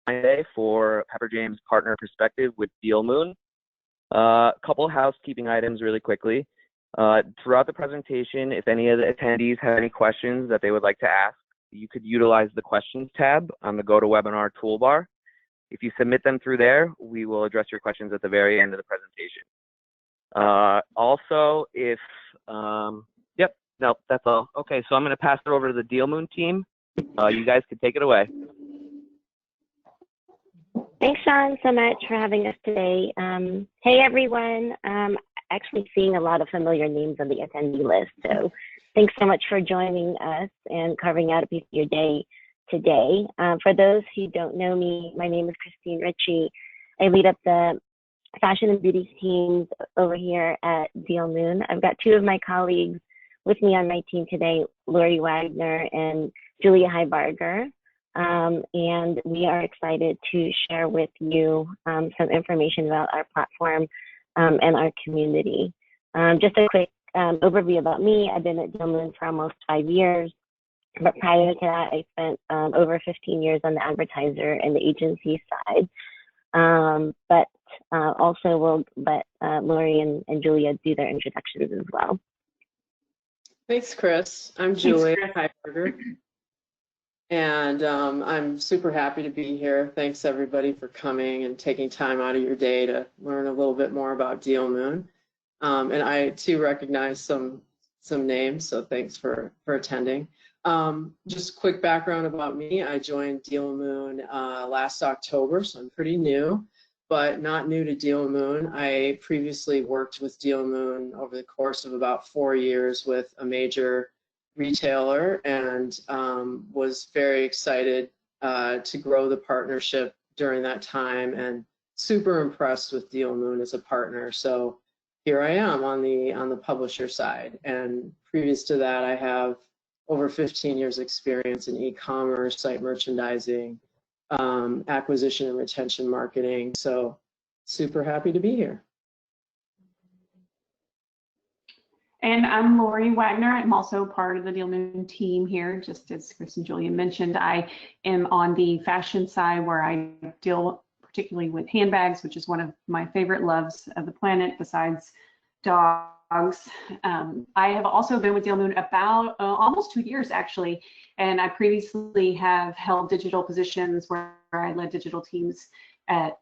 today for Pepper James Partner Perspective with Dealmoon. A couple housekeeping items really quickly. Throughout the presentation, if any of the attendees have any questions that they would like to ask, you could utilize the questions tab on the GoToWebinar toolbar. If you submit them through there, we will address your questions at the very end of the presentation. Also, if, yep, no, that's all. Okay, so I'm going to pass it over to the Dealmoon team. You guys can take it away. Thanks, Sean, so much for having us today. Hey, everyone. Actually seeing a lot of familiar names on the attendee list. So thanks so much for joining us and carving out a piece of your day today. For those who don't know me, my name is Christine Ritchie. I lead up the fashion and beauty teams over here at Dealmoon. I've got two of my colleagues with me on my team today, Lori Wagner and Julia Heibarger. And we are excited to share with you some information about our platform and our community. Just a quick overview about me. I've been at Dealmoon for almost 5 years, but prior to that, I spent over 15 years on the advertiser and the agency side. But also we'll let Lori and Julia do their introductions as well. Thanks, Chris. I'm Julia Heiberger, and I'm super happy to be here. Thanks, everybody, for coming and taking time out of your day to learn a little bit more about Dealmoon. And I, too, recognize some names, so thanks for attending. Just quick background about me. I joined Dealmoon last October, so I'm pretty new, but not new to Dealmoon. I previously worked with Dealmoon over the course of about 4 years with a major retailer, and was very excited to grow the partnership during that time, and super impressed with Dealmoon as a partner. So here I am on the publisher side, and previous to that, I have over 15 years experience in e-commerce, site merchandising, acquisition and retention marketing. So super happy to be here. And I'm Lori Wagner. I'm also part of the Dealmoon team here. Just as Chris and Julia mentioned, I am on the fashion side where I deal particularly with handbags, which is one of my favorite loves of the planet besides dogs. I have also been with Dealmoon about almost 2 years actually, and I previously have held digital positions where I led digital teams at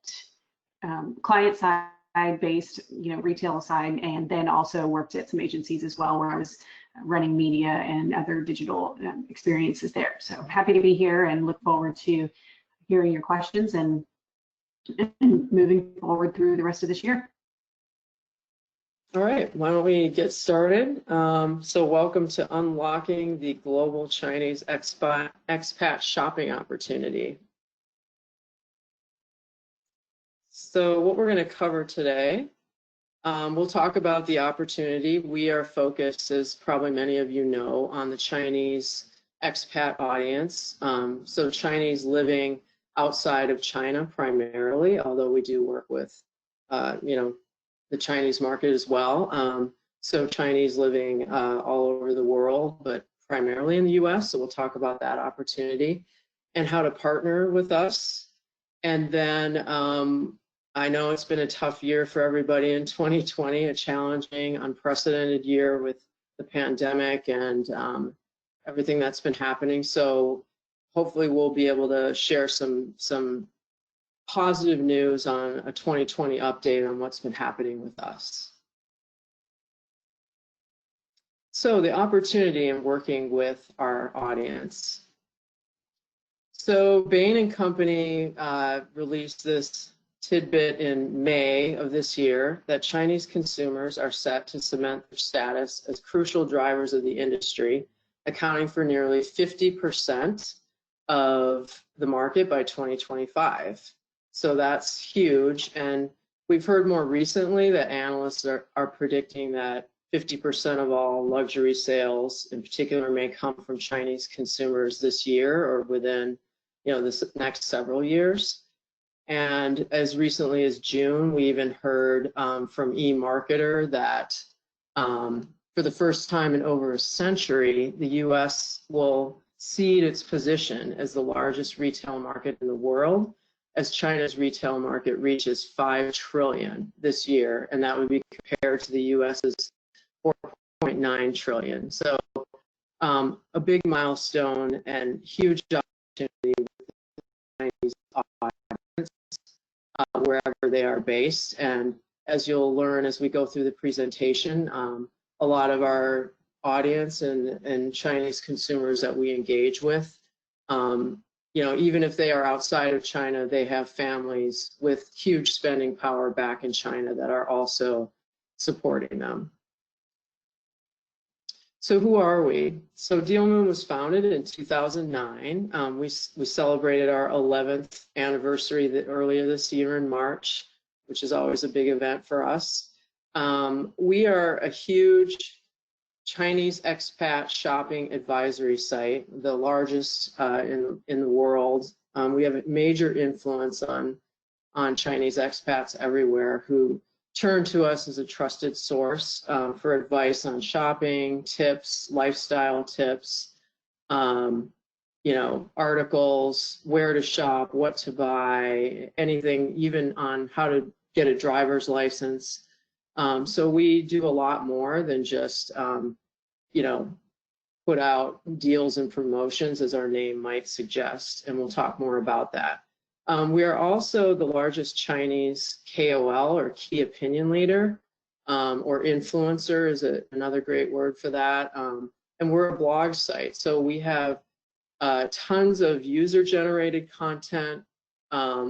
client side based, retail side, and then also worked at some agencies as well where I was running media and other digital experiences there. So I'm happy to be here and look forward to hearing your questions and moving forward through the rest of this year. All right, why don't we get started? So welcome to Unlocking the Global Chinese Expat Shopping Opportunity. So what we're going to cover today, we'll talk about the opportunity. We are focused, as probably many of you know, on the Chinese expat audience. So Chinese living outside of China primarily, although we do work with, the Chinese market as well. So Chinese living all over the world, but primarily in the US. So we'll talk about that opportunity and how to partner with us. And then I know it's been a tough year for everybody in 2020, a challenging, unprecedented year with the pandemic and everything that's been happening. So hopefully we'll be able to share some positive news on a 2020 update on what's been happening with us. So the opportunity in working with our audience. So Bain & Company released this tidbit in May of this year that Chinese consumers are set to cement their status as crucial drivers of the industry, accounting for nearly 50% of the market by 2025. So that's huge. And we've heard more recently that analysts are predicting that 50% of all luxury sales in particular may come from Chinese consumers this year or within this next several years. And as recently as June, we even heard from eMarketer that for the first time in over a century, the US will cede its position as the largest retail market in the world as China's retail market reaches 5 trillion this year, and that would be compared to the US's 4.9 trillion. So a big milestone and huge opportunity with the Chinese audience, wherever they are based. And as you'll learn as we go through the presentation, a lot of our audience and Chinese consumers that we engage with, you know, even if they are outside of China, they have families with huge spending power back in China that are also supporting them. So who are we? So Dealmoon was founded in 2009. We celebrated our 11th anniversary earlier this year in March, which is always a big event for us. We are a huge Chinese expat shopping advisory site, the largest in the world. We have a major influence on Chinese expats everywhere who turn to us as a trusted source for advice on shopping, tips, lifestyle tips, you know, articles, where to shop, what to buy, anything, even on how to get a driver's license. So we do a lot more than just, you know, put out deals and promotions, as our name might suggest, and we'll talk more about that. We are also the largest Chinese KOL, or key opinion leader, or influencer is another great word for that. And we're a blog site, so we have tons of user-generated content.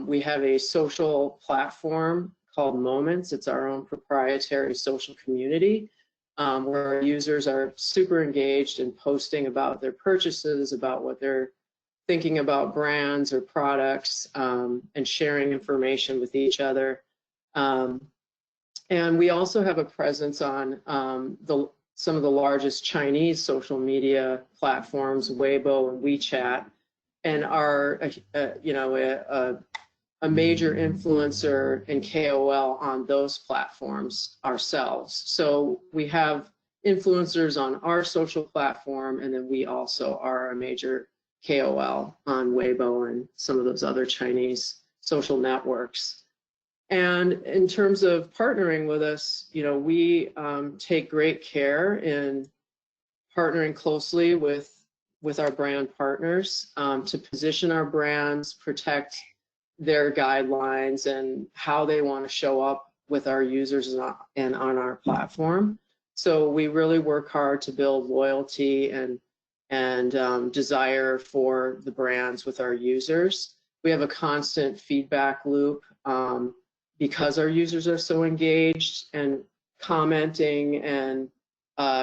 We have a social platform called Moments. It's our own proprietary social community where our users are super engaged in posting about their purchases, about what they're thinking about brands or products, and sharing information with each other. And we also have a presence on some of the largest Chinese social media platforms, Weibo and WeChat, and are you know, a major influencer and KOL on those platforms ourselves. So we have influencers on our social platform, and then we also are a major KOL on Weibo and some of those other Chinese social networks. And in terms of partnering with us, you know, we take great care in partnering closely with our brand partners to position our brands, protect their guidelines and how they want to show up with our users and on our platform. So we really work hard to build loyalty and desire for the brands with our users. We have a constant feedback loop because our users are so engaged and commenting and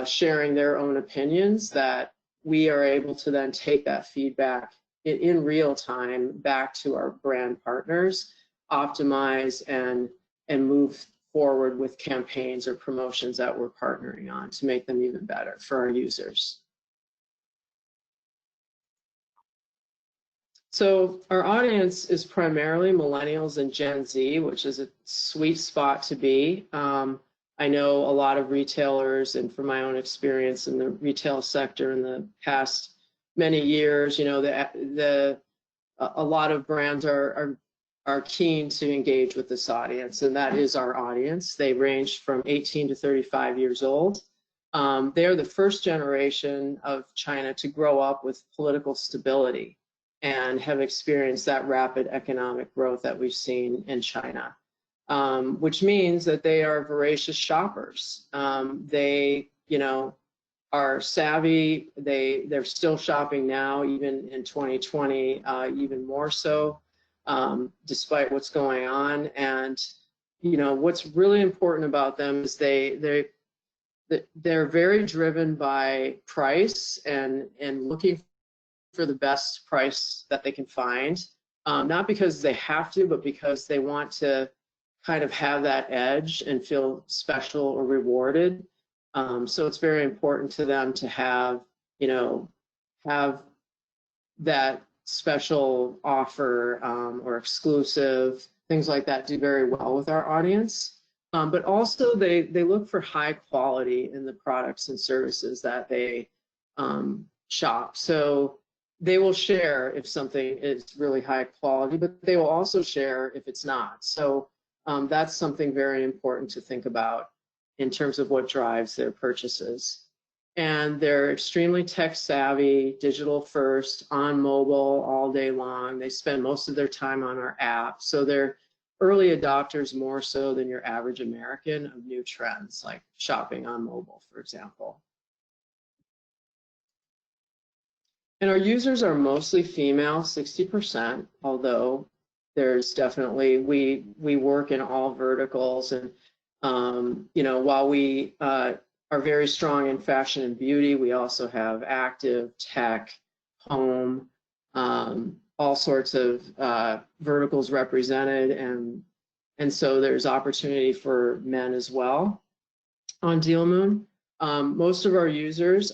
sharing their own opinions, that we are able to then take that feedback in real time back to our brand partners, optimize and move forward with campaigns or promotions that we're partnering on to make them even better for our users. So our audience is primarily millennials and Gen Z, which is a sweet spot to be. I know a lot of retailers, and from my own experience in the retail sector in the past many years, you know, a lot of brands are keen to engage with this audience, and that is our audience. They range from 18 to 35 years old. They're the first generation of China to grow up with political stability and have experienced that rapid economic growth that we've seen in China, which means that they are voracious shoppers. They, you know, are savvy. They're still shopping now, even in 2020, even more so, despite what's going on. And you know, what's really important about them is they're very driven by price and looking for the best price that they can find, not because they have to, but because they want to kind of have that edge and feel special or rewarded. So it's very important to them to have, you know, have that special offer or exclusive, things like that do very well with our audience. But also they look for high quality in the products and services that they shop. So they will share if something is really high quality, but they will also share if it's not. So that's something very important to think about in terms of what drives their purchases. And they're extremely tech savvy, digital first, on mobile all day long. They spend most of their time on our app. So they're early adopters more so than your average American of new trends like shopping on mobile, for example. And our users are mostly female, 60%, although there's definitely, we work in all verticals. And, you know, while we are very strong in fashion and beauty, we also have active, tech, home, all sorts of verticals represented. And so there's opportunity for men as well on Dealmoon. Most of our users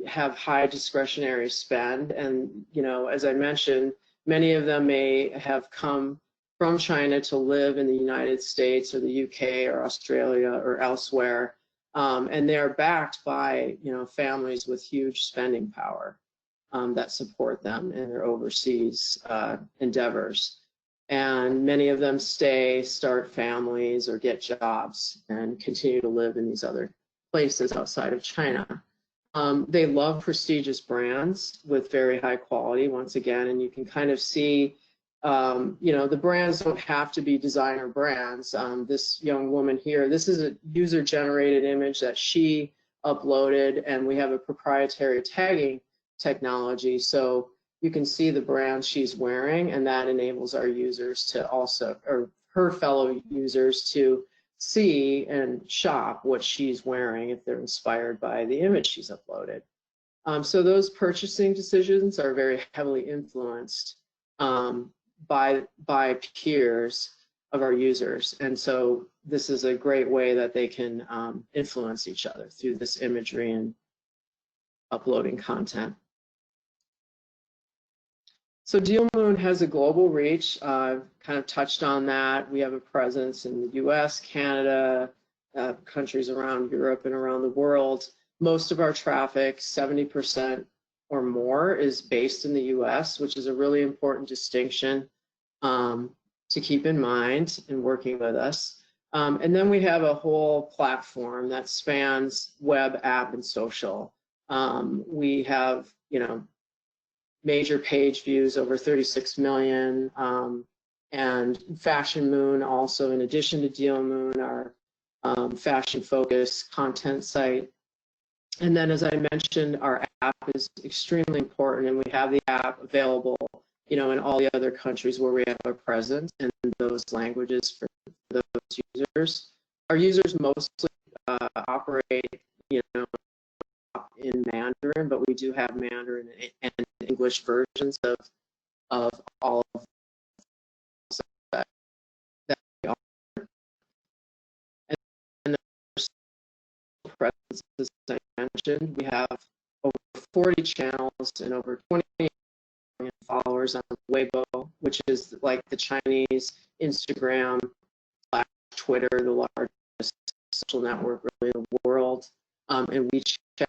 have high discretionary spend, and you know, as I mentioned, many of them may have come from China to live in the United States or the UK or Australia or elsewhere, and they are backed by, you know, families with huge spending power that support them in their overseas endeavors. And many of them stay, start families, or get jobs and continue to live in these other places outside of China. They love prestigious brands with very high quality, once again, and you can kind of see, you know, the brands don't have to be designer brands. This young woman here, this is a user-generated image that she uploaded, and we have a proprietary tagging technology, so you can see the brand she's wearing, and that enables our users to also, or her fellow users to see and shop what she's wearing if they're inspired by the image she's uploaded. So those purchasing decisions are very heavily influenced by peers of our users. And so this is a great way that they can influence each other through this imagery and uploading content. So Dealmoon has a global reach. Kind of touched on that. We have a presence in the US, Canada, countries around Europe and around the world. Most of our traffic, 70% or more, is based in the US, which is a really important distinction to keep in mind in working with us. And then we have a whole platform that spans web, app, and social. We have, you know, major page views over 36 million, and Fashion Moon also, in addition to Dealmoon, our fashion-focused content site. And then, as I mentioned, our app is extremely important, and we have the app available, you know, in all the other countries where we have a presence in those languages for those users. Our users mostly operate, you know, in Mandarin, but we do have Mandarin and English versions of all of that we offer. And there's presence, as I mentioned, we have over 40 channels and over 20 million followers on Weibo, which is like the Chinese Instagram, Twitter, the largest social network really in the world, and WeChat,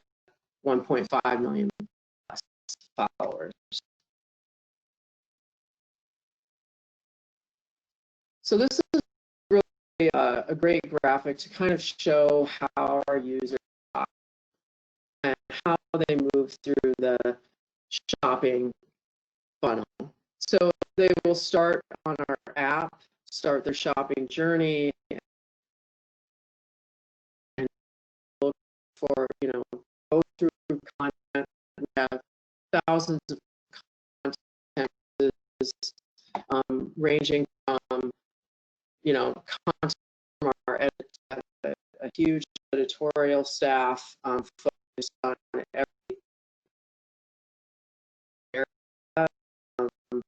1.5 million followers. So this is really a great graphic to kind of show how our users shop and how they move through the shopping funnel. So they will start on our app, start their shopping journey, and look for, you know, go through content. We have thousands of content ranging from, you know, content from our a huge editorial staff focused on every area, who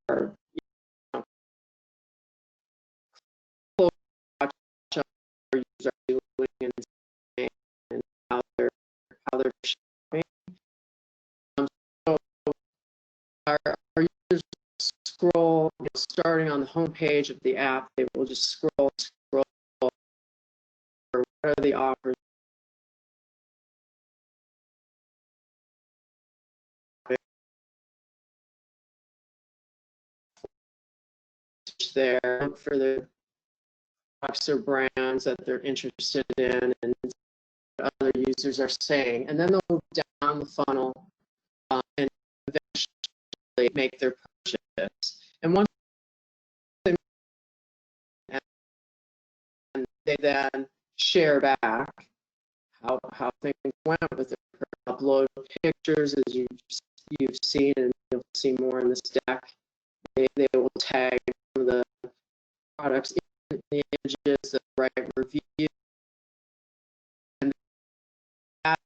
are, you know, close watch our users are doing and how they're shopping. So our users scroll, you know, starting on the home page of the app, they will just scroll, or what are the offers there, look for the products or brands that they're interested in and what other users are saying. And then they'll move down the funnel and eventually make their purchase. And once they and they then share back how things went with it. Upload pictures, as you've seen, and you'll see more in this deck. They will tag some of the products in the images, the right review, and that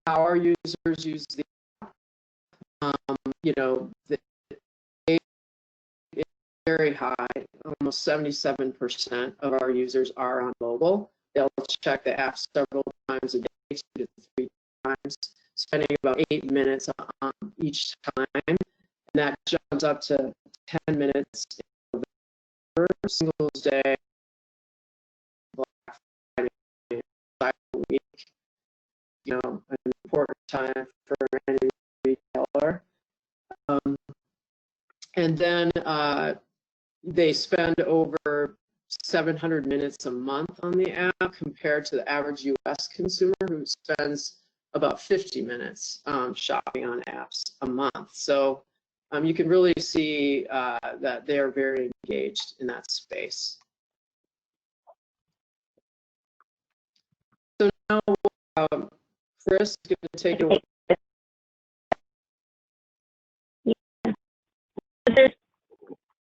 how our users use the you know, it's very high. Almost 77% of our users are on mobile. They'll check the app several times a day, 2 to 3 times, spending about 8 minutes on each time. And that jumps up to 10 minutes in November, Singles Day, Black Friday, Cyber Week. You know, an important time for any retailer. And then they spend over 700 minutes a month on the app compared to the average US consumer who spends about 50 minutes shopping on apps a month. So you can really see that they're very engaged in that space. So now Chris is going to take it away. There's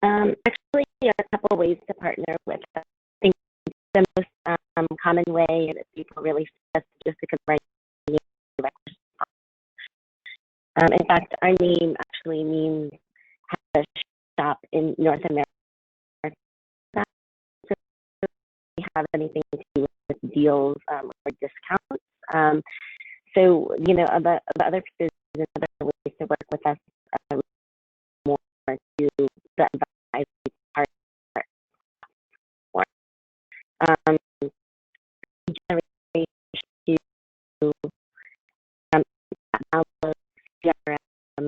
actually a couple of ways to partner with us. I think the most common way that people really suggest just because in fact, our name actually means how to shop in North America. So we have anything to do with deals or discounts. So, you know, the other pieces and other ways to work with us more to the advisory part. Generally, to download CRM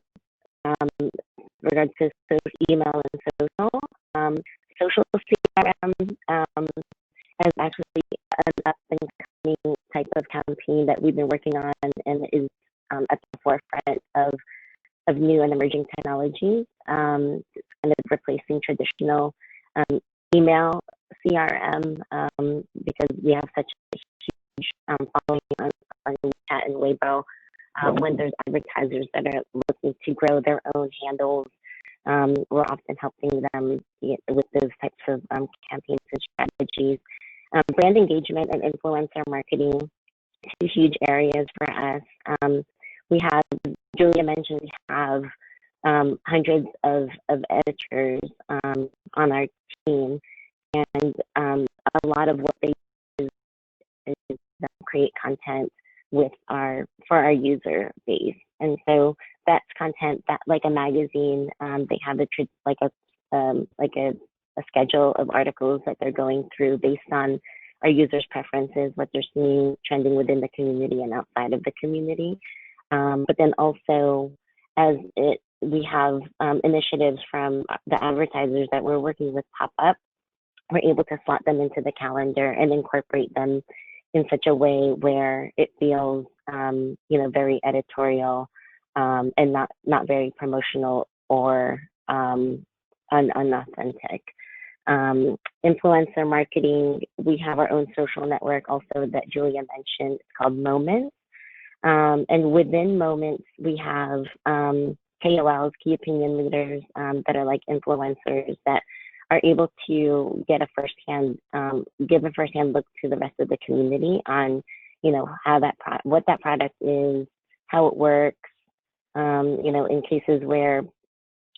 regards to email and social CRM is actually an up-and-coming type of campaign that we've been working on and is at the forefront of new and emerging technologies. It's kind of replacing traditional email CRM because we have such a huge following on WeChat and Weibo. When there's advertisers that are looking to grow their own handles, we're often helping them with those types of campaigns and strategies. Brand engagement and influencer marketing, two huge areas for us. We have, Julia mentioned, we have hundreds of editors on our team, and a lot of what they do is create content for our user base. And so that's content that, like a magazine, they have a schedule of articles that they're going through based on our users' preferences, what they're seeing trending within the community and outside of the community. But then also, we have initiatives from the advertisers that we're working with pop up. We're able to slot them into the calendar and incorporate them in such a way where it feels, very editorial, and not very promotional or unauthentic. Influencer marketing, we have our own social network also that Julia mentioned. It's called Moments. And within Moments, we have KOLs, key opinion leaders, that are like influencers that are able to get give a firsthand look to the rest of the community on, how what that product is, how it works, in cases where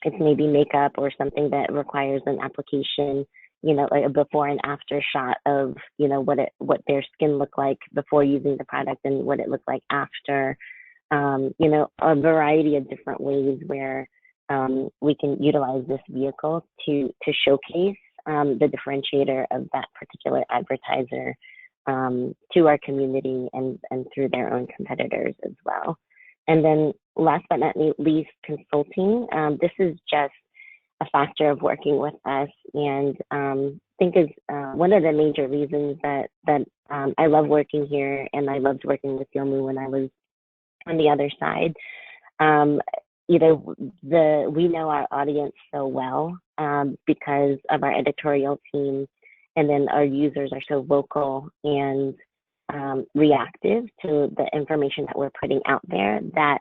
it's maybe makeup or something that requires an application, like a before and after shot of, what their skin looked like before using the product and what it looked like after, a variety of different ways where we can utilize this vehicle to showcase the differentiator of that particular advertiser to our community and through their own competitors as well. And then last but not least, consulting. This is just a factor of working with us, and I think is one of the major reasons that I love working here, and I loved working with Dealmoon when I was on the other side. We know our audience so well because of our editorial team, and then our users are so vocal and reactive to the information that we're putting out there that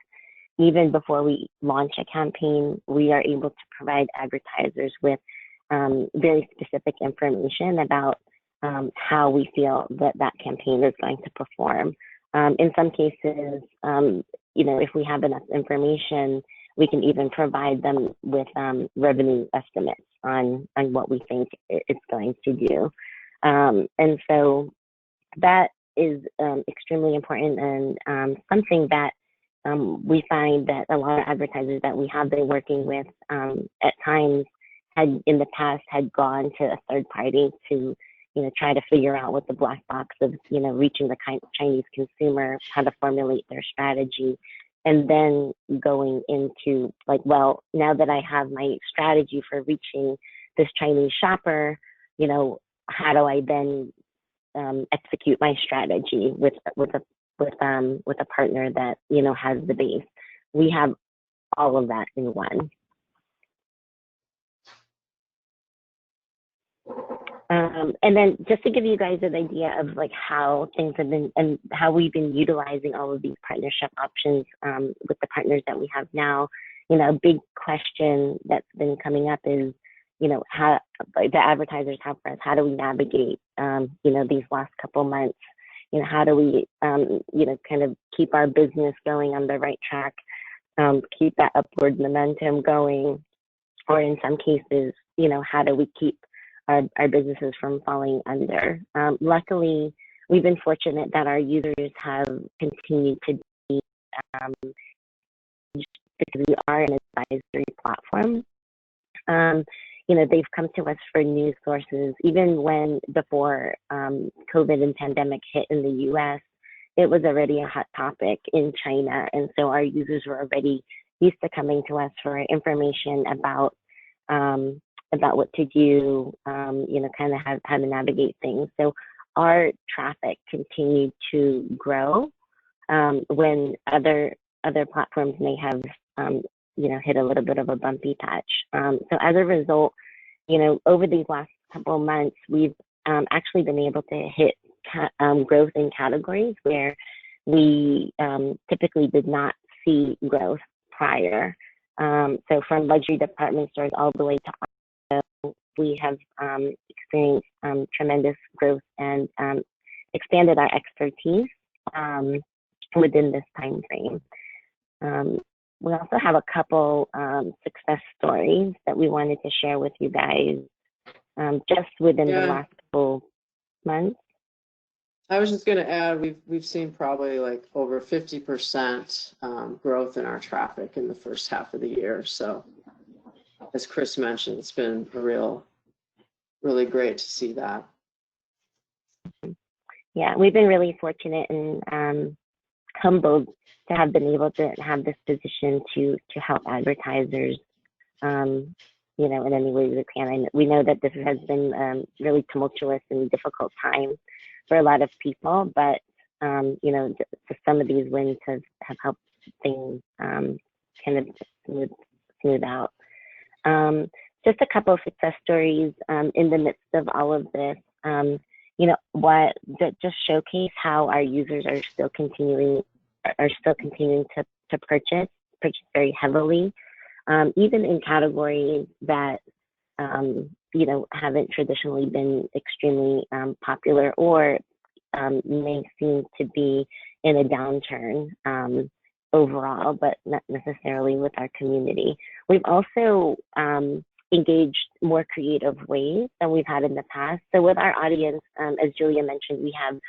even before we launch a campaign, we are able to provide advertisers with very specific information about how we feel that campaign is going to perform. In some cases, if we have enough information, we can even provide them with revenue estimates on what we think it's going to do. And so that is extremely important, and something that we find that a lot of advertisers that we have been working with at times had in the past had gone to a third party to try to figure out what the black box of reaching the Chinese consumer, how to formulate their strategy, and then going into like, well, now that I have my strategy for reaching this Chinese shopper, how do I then execute my strategy with a partner that has the base. We have all of that in one. And then just to give you guys an idea of like how things have been and how we've been utilizing all of these partnership options with the partners that we have now, a big question that's been coming up is, how like, the advertisers have for us, how do we navigate, these last couple months? How do we, kind of keep our business going on the right track, keep that upward momentum going, or in some cases, how do we keep our businesses from falling under? Luckily, we've been fortunate that our users have continued to be, because we are an advisory platform. They've come to us for news sources, even when before COVID and pandemic hit in the US, it was already a hot topic in China. And so our users were already used to coming to us for information about what to do, kind of how to navigate things. So our traffic continued to grow when other platforms may have, hit a little bit of a bumpy patch. So as a result, over these last couple of months, we've actually been able to hit growth in categories where we typically did not see growth prior. So from luxury department stores all the way to auto, we have experienced tremendous growth and expanded our expertise within this time frame. We also have a couple success stories that we wanted to share with you guys just within the last couple months. I was just going to add, we've seen probably like over 50% growth in our traffic in the first half of the year. So as Chris mentioned, it's been really great to see that. Yeah, we've been really fortunate and humbled to have been able to have this position to help advertisers, in any way we can. And we know that this has been really tumultuous and difficult time for a lot of people, but you know, some of these wins have helped things kind of smooth out. Just a couple of success stories in the midst of all of this. You know, what that just showcase how our users are still continuing to purchase very heavily, even in categories that you know, haven't traditionally been extremely popular, or may seem to be in a downturn overall, but not necessarily with our community. We've also engaged more creative ways than we've had in the past. So with our audience, as Julia mentioned, we have,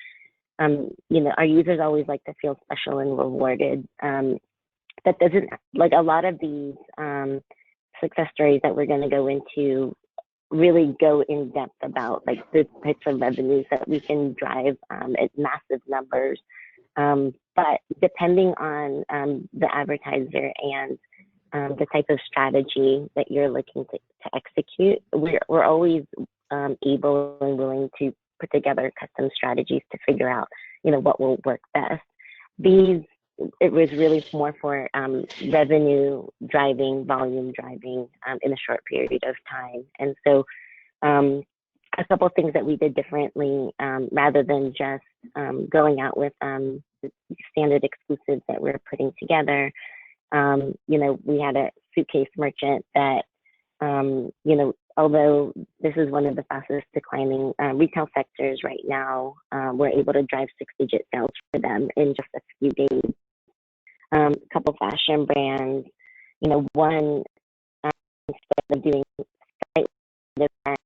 you know, our users always like to feel special and rewarded. That doesn't, like a lot of these success stories that we're going to go into really go in depth about like the types of revenues that we can drive at massive numbers. But depending on the advertiser and the type of strategy that you're looking to execute, we're always able and willing to put together custom strategies to figure out, you know, what will work best. It was really more for revenue driving, volume driving in a short period of time. And so a couple of things that we did differently, rather than just going out with standard exclusives that we're putting together. You know, we had a suitcase merchant that, you know, although this is one of the fastest declining retail sectors right now, we're able to drive 6-digit sales for them in just a few days. A couple fashion brands, you know, one, instead of doing site events,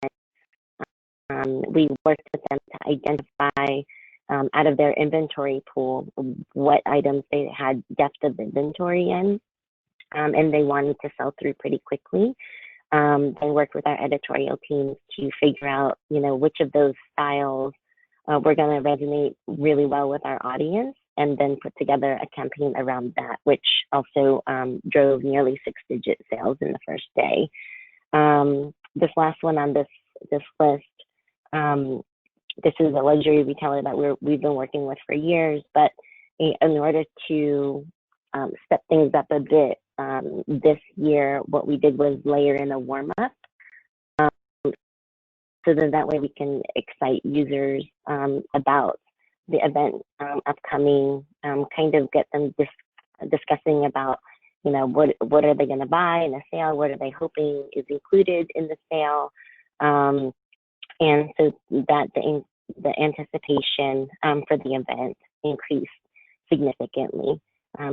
we worked with them to identify out of their inventory pool what items they had depth of inventory in, and they wanted to sell through pretty quickly. They worked with our editorial teams to figure out, you know, which of those styles were going to resonate really well with our audience, and then put together a campaign around that, which also drove nearly 6-digit sales in the first day. This last one on this list, this is a luxury retailer that we've been working with for years, but in order to step things up a bit, this year, what we did was layer in a warm-up, so that way we can excite users about the event upcoming, kind of get them discussing about, you know, what are they going to buy in a sale, what are they hoping is included in the sale, and so that the anticipation for the event increased significantly.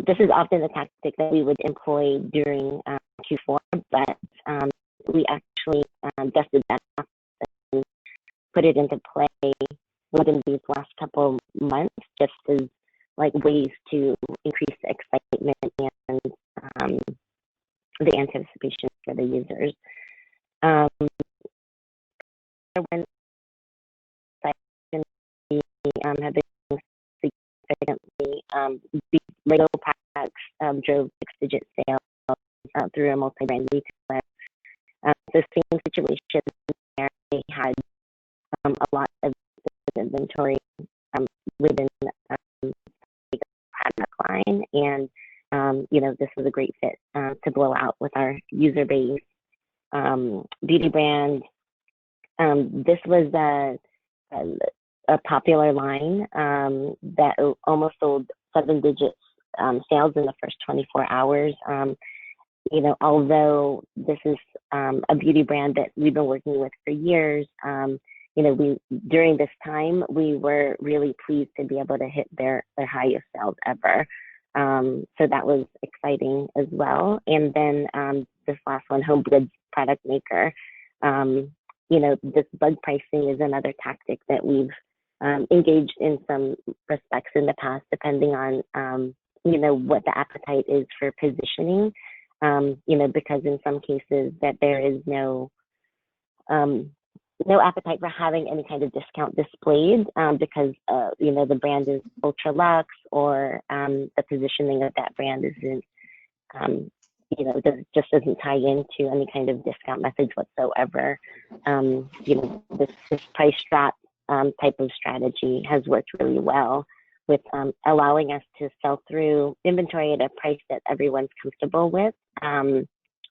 This is often a tactic that we would employ during Q4, but we actually dusted that off and put it into play within these last couple months, just as like ways to increase the excitement and the anticipation for the users. When we have been significantly, Lego packs drove 6-digit sales through a multi-brand retailer. The same situation there, they had a lot of inventory within the product line, and you know, this was a great fit to blow out with our user base. Beauty brand, this was a popular line that almost sold 7-digit sales in the first 24 hours. You know, although this is a beauty brand that we've been working with for years, you know, during this time, we were really pleased to be able to hit their highest sales ever. So that was exciting as well. And then this last one, home goods product maker, you know, this bug pricing is another tactic that we've engaged in some respects in the past, depending on, you know, what the appetite is for positioning, you know, because in some cases that there is no appetite for having any kind of discount displayed, because, you know, the brand is ultra luxe, or the positioning of that brand isn't, you know, just doesn't tie into any kind of discount message whatsoever. You know, this price drop type of strategy has worked really well with allowing us to sell through inventory at a price that everyone's comfortable with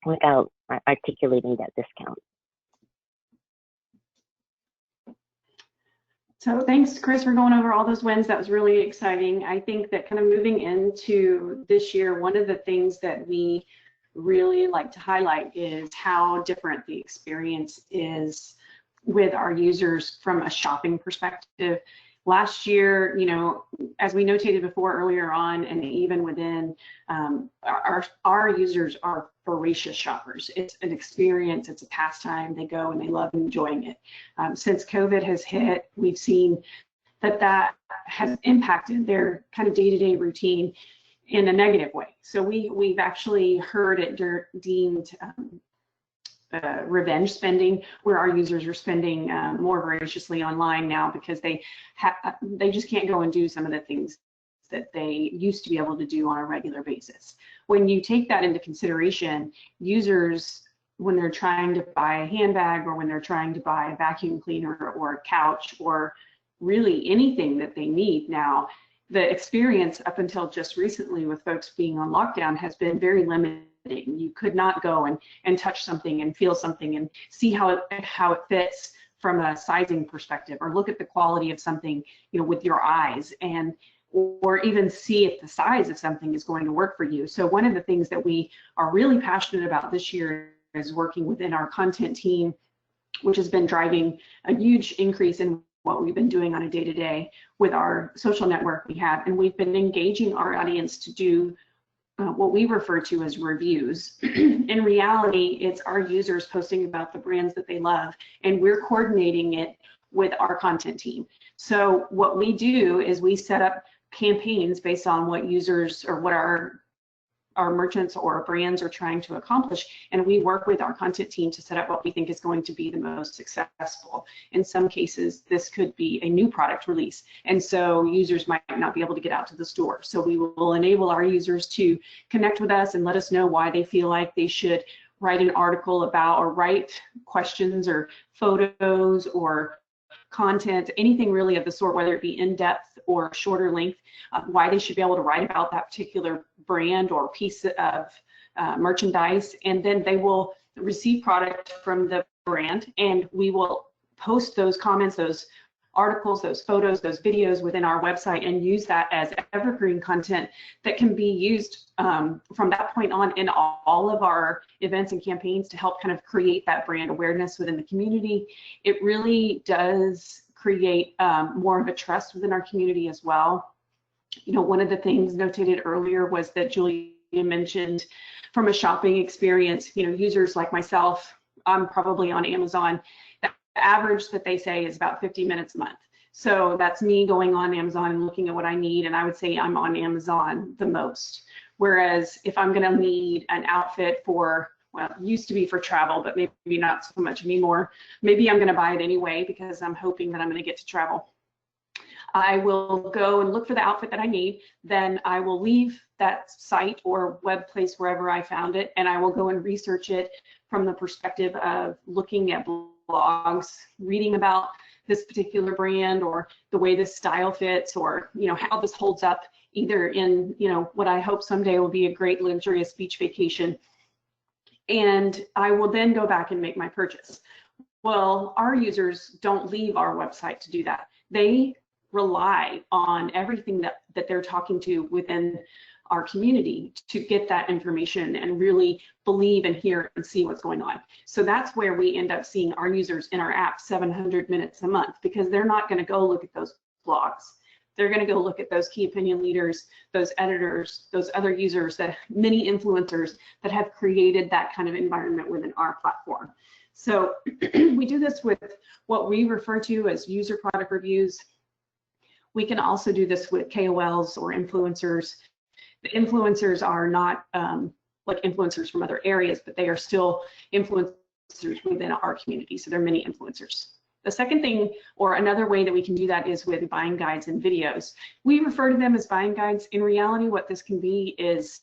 without articulating that discount. So thanks, Chris, for going over all those wins. That was really exciting. I think that kind of moving into this year, one of the things that we really like to highlight is how different the experience is with our users from a shopping perspective. Last year, you know, as we notated before earlier on, and even within our users are voracious shoppers. It's an experience, it's a pastime. They go and they love enjoying it. Since COVID has hit, we've seen that has impacted their kind of day-to-day routine in a negative way. So we've actually heard it deemed revenge spending, where our users are spending more voraciously online now because they just can't go and do some of the things that they used to be able to do on a regular basis. When you take that into consideration, users, when they're trying to buy a handbag or when they're trying to buy a vacuum cleaner or a couch or really anything that they need now, the experience up until just recently with folks being on lockdown has been very limited. You could not go and touch something and feel something and see how it fits from a sizing perspective, or look at the quality of something, you know, with your eyes, and or even see if the size of something is going to work for you. So one of the things that we are really passionate about this year is working within our content team, which has been driving a huge increase in what we've been doing on a day-to-day with our social network we have, and we've been engaging our audience to do what we refer to as reviews. In reality, it's our users posting about the brands that they love, and we're coordinating it with our content team. So what we do is we set up campaigns based on what users or what our merchants or brands are trying to accomplish, and we work with our content team to set up what we think is going to be the most successful. In some cases, this could be a new product release, and so users might not be able to get out to the store. So we will enable our users to connect with us and let us know why they feel like they should write an article about, or write questions or photos or content, anything really of the sort, whether it be in depth or shorter length, why they should be able to write about that particular brand or piece of merchandise. And then they will receive product from the brand, and we will post those comments, those articles, those photos, those videos within our website, and use that as evergreen content that can be used from that point on in all of our events and campaigns to help kind of create that brand awareness within the community. It really does create more of a trust within our community as well. You know, one of the things notated earlier was that Julia mentioned from a shopping experience, you know, users like myself, I'm probably on Amazon. The average that they say is about 50 minutes a month. So that's me going on Amazon and looking at what I need, and I would say I'm on Amazon the most. Whereas if I'm gonna need an outfit for, well, it used to be for travel, but maybe not so much anymore. Maybe I'm gonna buy it anyway because I'm hoping that I'm gonna get to travel. I will go and look for the outfit that I need, then I will leave that site or web place wherever I found it, and I will go and research it from the perspective of looking at blogs, reading about this particular brand, or the way this style fits, or, you know, how this holds up either in, you know, what I hope someday will be a great luxurious beach vacation. And I will then go back and make my purchase. Well, our users don't leave our website to do that. They rely on everything that they're talking to within our community to get that information and really believe and hear and see what's going on. So that's where we end up seeing our users in our app 700 minutes a month, because they're not going to go look at those blogs. They're going to go look at those key opinion leaders, those editors, those other users, that many influencers that have created that kind of environment within our platform. So we do this with what we refer to as user product reviews. We can also do this with KOLs or influencers. The influencers are not like influencers from other areas, but they are still influencers within our community. So there are many influencers. The second thing, or another way that we can do that, is with buying guides and videos. We refer to them as buying guides. In reality, what this can be is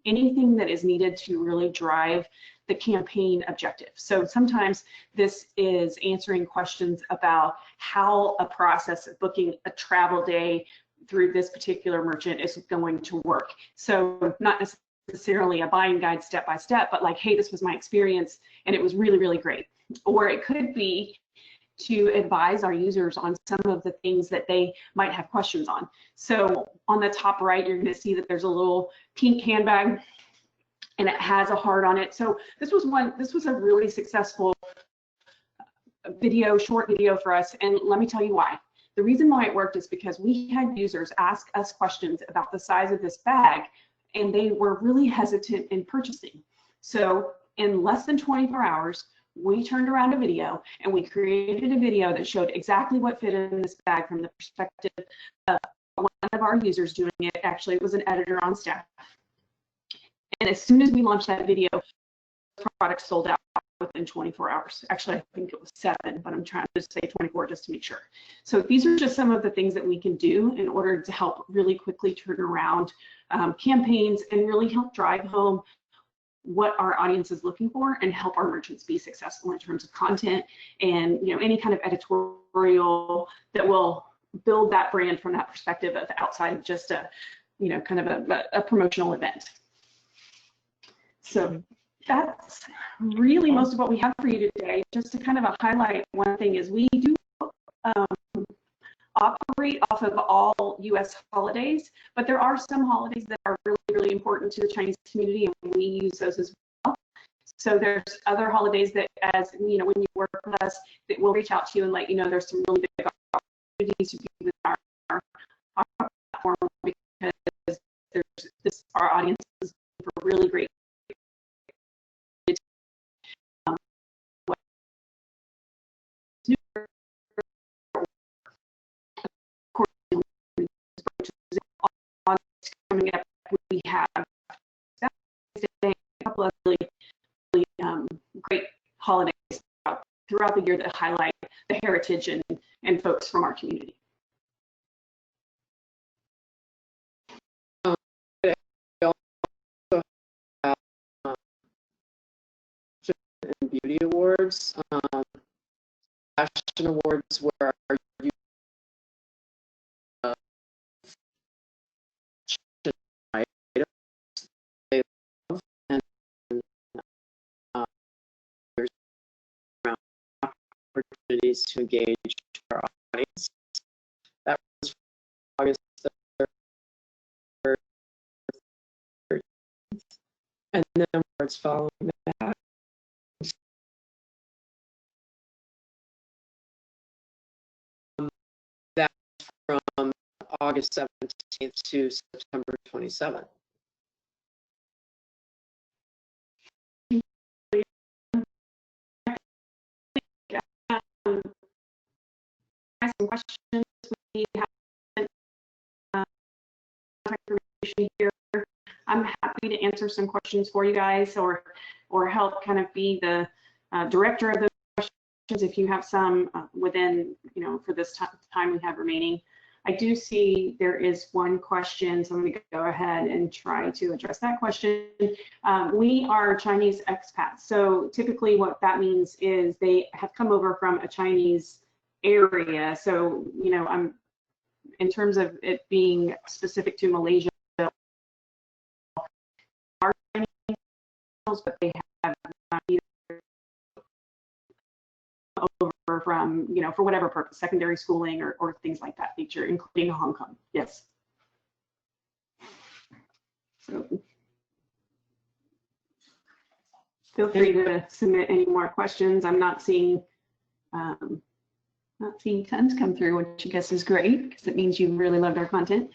anything that is needed to really drive the campaign objective. So sometimes this is answering questions about how a process of booking a travel day through this particular merchant is going to work. So not necessarily a buying guide step by step, but like, hey, this was my experience and it was really, really great. Or it could be to advise our users on some of the things that they might have questions on. So on the top right, you're going to see that there's a little pink handbag and it has a heart on it. So this was a really successful short video for us, and let me tell you why. The reason why it worked is because we had users ask us questions about the size of this bag, and they were really hesitant in purchasing. So in less than 24 hours, we turned around a video and we created a video that showed exactly what fit in this bag from the perspective of one of our users doing it. Actually, it was an editor on staff. And as soon as we launched that video, the product sold out within 24 hours. Actually, I think it was 7, but I'm trying to say 24 just to make sure. So these are just some of the things that we can do in order to help really quickly turn around campaigns and really help drive home what our audience is looking for and help our merchants be successful in terms of content and any kind of editorial that will build that brand from that perspective of outside of just a kind of a promotional event. So that's really most of what we have for you today. Just to kind of highlight one thing is we do operate off of all U.S. holidays, but there are some holidays that are really, really important to the Chinese community, and we use those as well. So there's other holidays that, as when you work with us, that we'll reach out to you and let you know there's some really big opportunities to be with our platform, because our audience is for really great. Coming up, we have a couple of really great holidays throughout the year that highlight the heritage and folks from our community. We also have beauty awards, fashion awards, where our opportunities to engage our audience. That was August 3rd, and then words following that. That's from August 17th to September 27th. Some questions. We have information here. I'm happy to answer some questions for you guys, or help kind of be the director of those questions if you have some within for this time we have remaining. I do see there is one question, so I'm going to go ahead and try to address that question. We are Chinese expats, so typically what that means is they have come over from a Chinese area. So I'm in terms of it being specific to Malaysia, are Chinese, but they have either over from for whatever purpose, secondary schooling or things like that nature, including Hong Kong. Yes. So feel free to submit any more questions. I'm not seeing tons come through, which I guess is great because it means you really loved our content.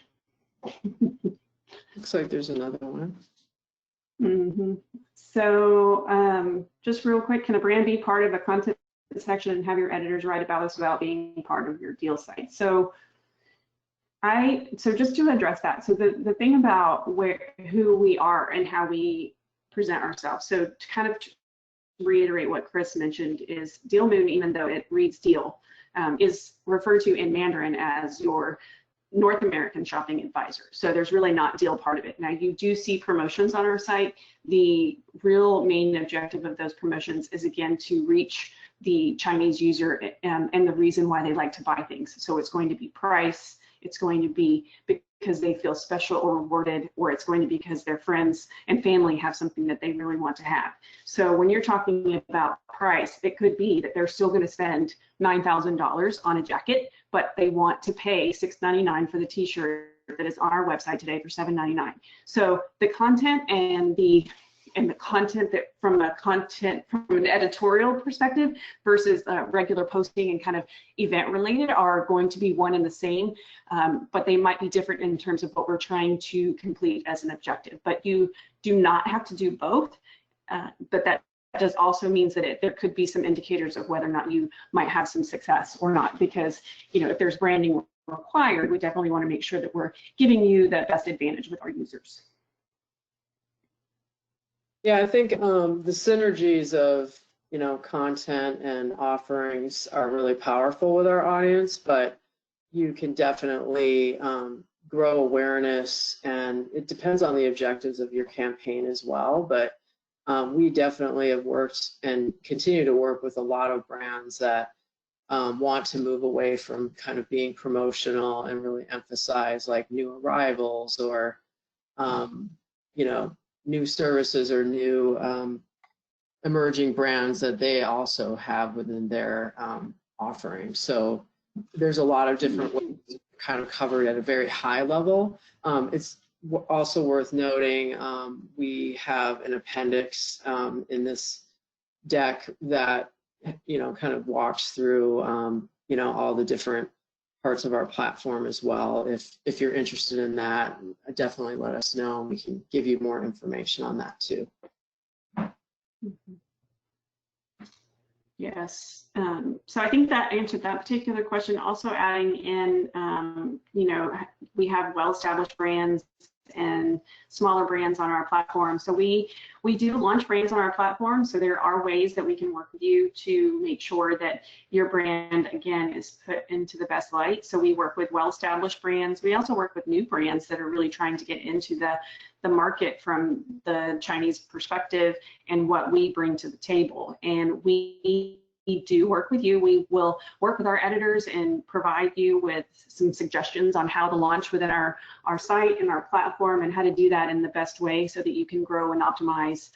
Looks like there's another one. Mm-hmm. So just real quick, can a brand be part of a content section and have your editors write about us without being part of your deal site? So just to address that, so the thing about who we are and how we present ourselves. So to kind of reiterate what Chris mentioned is Dealmoon, even though it reads deal, is referred to in Mandarin as your North American shopping advisor. So there's really not deal part of it. Now you do see promotions on our site. The real main objective of those promotions is again to reach the Chinese user and the reason why they like to buy things. So it's going to be price, it's going to be because they feel special or rewarded, or it's going to be because their friends and family have something that they really want to have. So when you're talking about price, it could be that they're still going to spend $9,000 on a jacket, but they want to pay $6.99 for the t-shirt that is on our website today for $7.99. So the content and the content that from an editorial perspective versus regular posting and kind of event related are going to be one and the same, but they might be different in terms of what we're trying to complete as an objective. But you do not have to do both, but that does also means that there could be some indicators of whether or not you might have some success or not, because if there's branding required, we definitely want to make sure that we're giving you the best advantage with our users. Yeah, I think the synergies of content and offerings are really powerful with our audience, but you can definitely grow awareness, and it depends on the objectives of your campaign as well. But we definitely have worked and continue to work with a lot of brands that want to move away from kind of being promotional and really emphasize like new arrivals or new services or new emerging brands that they also have within their offering. So there's a lot of different ways kind of covered at a very high level. It's also worth noting we have an appendix in this deck that kind of walks through all the different parts of our platform as well. If you're interested in that, definitely let us know and we can give you more information on that too. Yes, so I think that answered that particular question. Also adding in, we have well-established brands and smaller brands on our platform. So we do launch brands on our platform. So there are ways that we can work with you to make sure that your brand, again, is put into the best light. So we work with well-established brands. We also work with new brands that are really trying to get into the market from the Chinese perspective and what we bring to the table. And we do work with you. We will work with our editors and provide you with some suggestions on how to launch within our site and our platform and how to do that in the best way so that you can grow and optimize,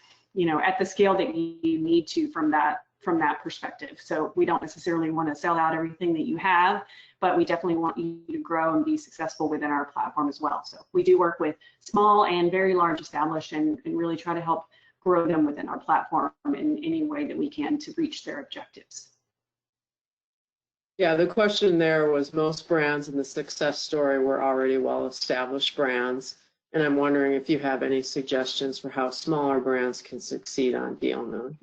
at the scale that you need to from that perspective. So we don't necessarily want to sell out everything that you have, but we definitely want you to grow and be successful within our platform as well. So we do work with small and very large established and really try to help grow them within our platform in any way that we can to reach their objectives. Yeah, the question there was most brands in the success story were already well-established brands, and I'm wondering if you have any suggestions for how smaller brands can succeed on Dealmoon.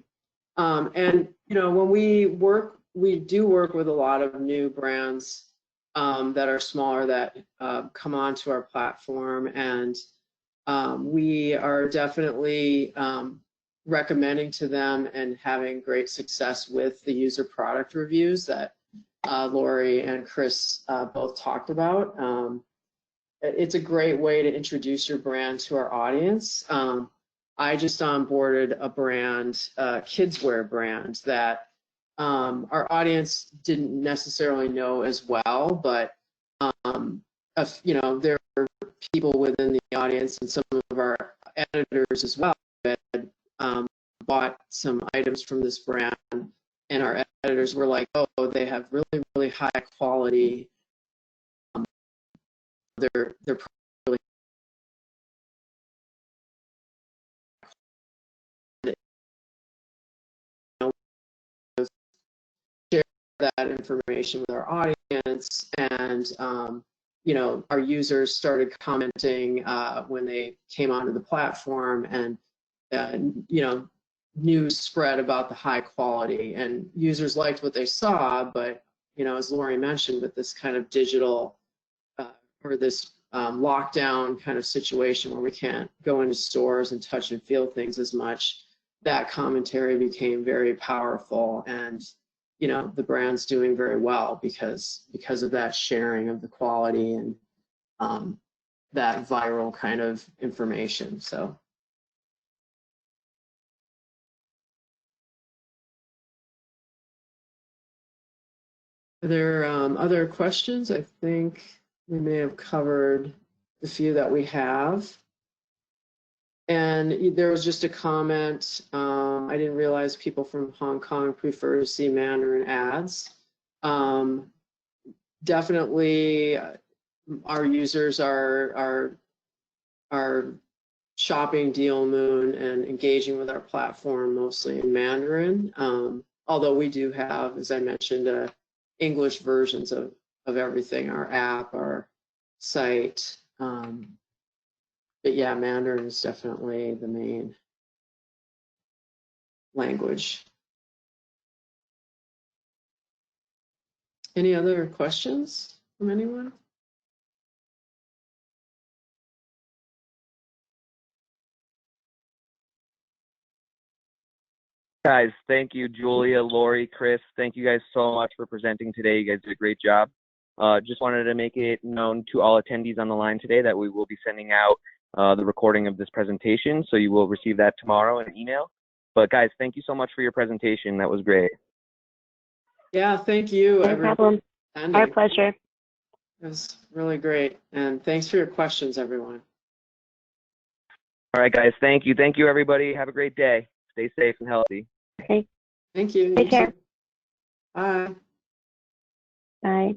And when we do work with a lot of new brands that are smaller that come onto our platform, and we are definitely recommending to them and having great success with the user product reviews that Lori and Chris both talked about. It's a great way to introduce your brand to our audience. I just onboarded a brand, kidswear brand that our audience didn't necessarily know as well, but there are people within the audience and some of our editors as well that bought some items from this brand, and our editors were like, oh, they have really, really high quality. They're really share that information with our audience, and our users started commenting when they came onto the platform, and news spread about the high quality, and users liked what they saw. But as Lori mentioned, with this kind of digital or this lockdown kind of situation where we can't go into stores and touch and feel things as much, that commentary became very powerful, and the brand's doing very well because of that sharing of the quality and that viral kind of information. So. Are there other questions? I think we may have covered the few that we have. And there was just a comment, I didn't realize people from Hong Kong prefer to see Mandarin ads. Definitely our users are shopping Dealmoon and engaging with our platform mostly in Mandarin. Although we do have, as I mentioned, English versions of everything, our app, our site. But yeah, Mandarin is definitely the main language. Any other questions from anyone? Guys, thank you, Julia, Lori, Chris. Thank you guys so much for presenting today. You guys did a great job. Just wanted to make it known to all attendees on the line today that we will be sending out the recording of this presentation, so you will receive that tomorrow in an email. But guys, thank you so much for your presentation. That was great. Yeah, thank you. No problem. Our pleasure. It was really great. And thanks for your questions, everyone. All right, guys. Thank you. Thank you, everybody. Have a great day. Stay safe and healthy. Okay. Thank you. Take care. Bye. Bye.